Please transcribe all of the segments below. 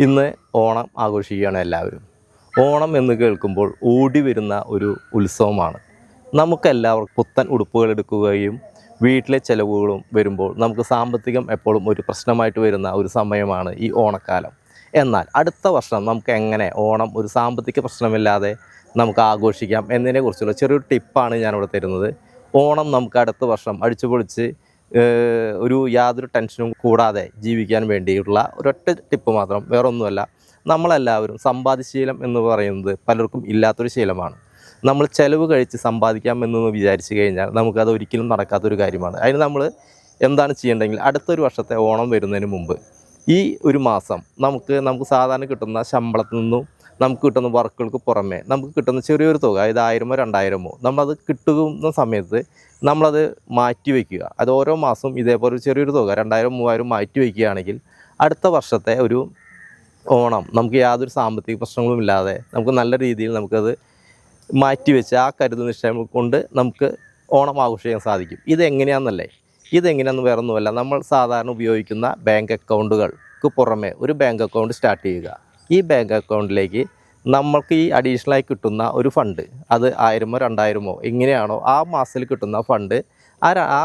ഇന്ന് ഓണം ആഘോഷിക്കുകയാണ് എല്ലാവരും. ഓണം എന്ന് കേൾക്കുമ്പോൾ ഓടി വരുന്ന ഒരു ഉത്സവമാണ്. നമുക്കെല്ലാവർക്കും പുത്തൻ ഉടുപ്പുകൾ എടുക്കുകയും വീട്ടിലെ ചിലവുകളും വരുമ്പോൾ നമുക്ക് സാമ്പത്തികം എപ്പോഴും ഒരു പ്രശ്നമായിട്ട് വരുന്ന ഒരു സമയമാണ് ഈ ഓണക്കാലം. എന്നാൽ അടുത്ത വർഷം നമുക്ക് എങ്ങനെ ഓണം ഒരു സാമ്പത്തിക പ്രശ്നമില്ലാതെ നമുക്ക് ആഘോഷിക്കാം എന്നതിനെക്കുറിച്ചുള്ള ചെറിയൊരു ടിപ്പാണ് ഞാനിവിടെ തരുന്നത്. ഓണം നമുക്ക് അടുത്ത വർഷം അടിച്ചുപൊളിച്ച് ഒരു യാതൊരു ടെൻഷനും കൂടാതെ ജീവിക്കാൻ വേണ്ടിയിട്ടുള്ള ഒരൊറ്റ ടിപ്പ് മാത്രം, വേറൊന്നുമല്ല. നമ്മളെല്ലാവരും സമ്പാദ്യശീലം എന്ന് പറയുന്നത് പലർക്കും ഇല്ലാത്തൊരു ശീലമാണ്. നമ്മൾ ചിലവ് കഴിച്ച് സമ്പാദിക്കാമെന്ന് വിചാരിച്ചു കഴിഞ്ഞാൽ നമുക്കത് ഒരിക്കലും നടക്കാത്തൊരു കാര്യമാണ്. അതിന് നമ്മൾ എന്താണ് ചെയ്യേണ്ടതെങ്കിൽ അടുത്തൊരു വർഷത്തെ ഓണം വരുന്നതിന് മുമ്പ് ഈ ഒരു മാസം നമുക്ക് സാധാരണ കിട്ടുന്ന ശമ്പളത്തിൽ നിന്നും നമുക്ക് കിട്ടുന്ന വർക്കുകൾക്ക് പുറമേ നമുക്ക് കിട്ടുന്ന ചെറിയൊരു തുക, അതായത് 1000-ഓ 2000-ഓ നമ്മളത് കിട്ടുന്ന സമയത്ത് നമ്മളത് മാറ്റി വയ്ക്കുക. അത് ഓരോ മാസവും ഇതേപോലെ ചെറിയൊരു തുക 2000-3000 മാറ്റി വയ്ക്കുകയാണെങ്കിൽ അടുത്ത വർഷത്തെ ഒരു ഓണം നമുക്ക് യാതൊരു സാമ്പത്തിക പ്രശ്നങ്ങളും ഇല്ലാതെ നമുക്ക് നല്ല രീതിയിൽ നമുക്കത് മാറ്റിവെച്ച് ആ കരുതൽ നിശ്ചയം കൊണ്ട് നമുക്ക് ഓണം ആഘോഷിക്കാൻ സാധിക്കും. ഇതെങ്ങനെയാണെന്ന് വേറെ ഒന്നുമല്ല, നമ്മൾ സാധാരണ ഉപയോഗിക്കുന്ന ബാങ്ക് അക്കൗണ്ടുകൾക്ക് പുറമെ ഒരു ബാങ്ക് അക്കൗണ്ട് സ്റ്റാർട്ട് ചെയ്യുക. ഈ ബാങ്ക് അക്കൗണ്ടിലേക്ക് നമ്മൾക്ക് ഈ അഡീഷണലായി കിട്ടുന്ന ഒരു ഫണ്ട്, അത് 1000-ഓ 2000-ഓ എങ്ങനെയാണോ ആ മാസത്തിൽ കിട്ടുന്ന ഫണ്ട് ആ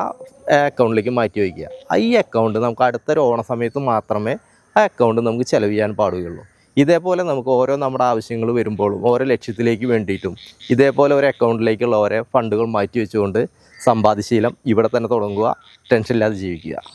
അക്കൗണ്ടിലേക്ക് മാറ്റി വയ്ക്കുക. ഈ അക്കൗണ്ട് നമുക്ക് അടുത്തൊരു ഓണ സമയത്ത് മാത്രമേ ആ അക്കൗണ്ട് നമുക്ക് ചിലവ് ചെയ്യാൻ പാടുകയുള്ളൂ. ഇതേപോലെ നമുക്ക് ഓരോ നമ്മുടെ ആവശ്യങ്ങൾ വരുമ്പോഴും ഓരോ ലക്ഷ്യത്തിലേക്ക് വേണ്ടിയിട്ടും ഇതേപോലെ ഒരു അക്കൗണ്ടിലേക്കുള്ള ഓരോ ഫണ്ടുകൾ മാറ്റി വെച്ചുകൊണ്ട് സമ്പാദ്യശീലം ഇവിടെ തന്നെ തുടങ്ങുക. ടെൻഷൻ ഇല്ലാതെ ജീവിക്കുക.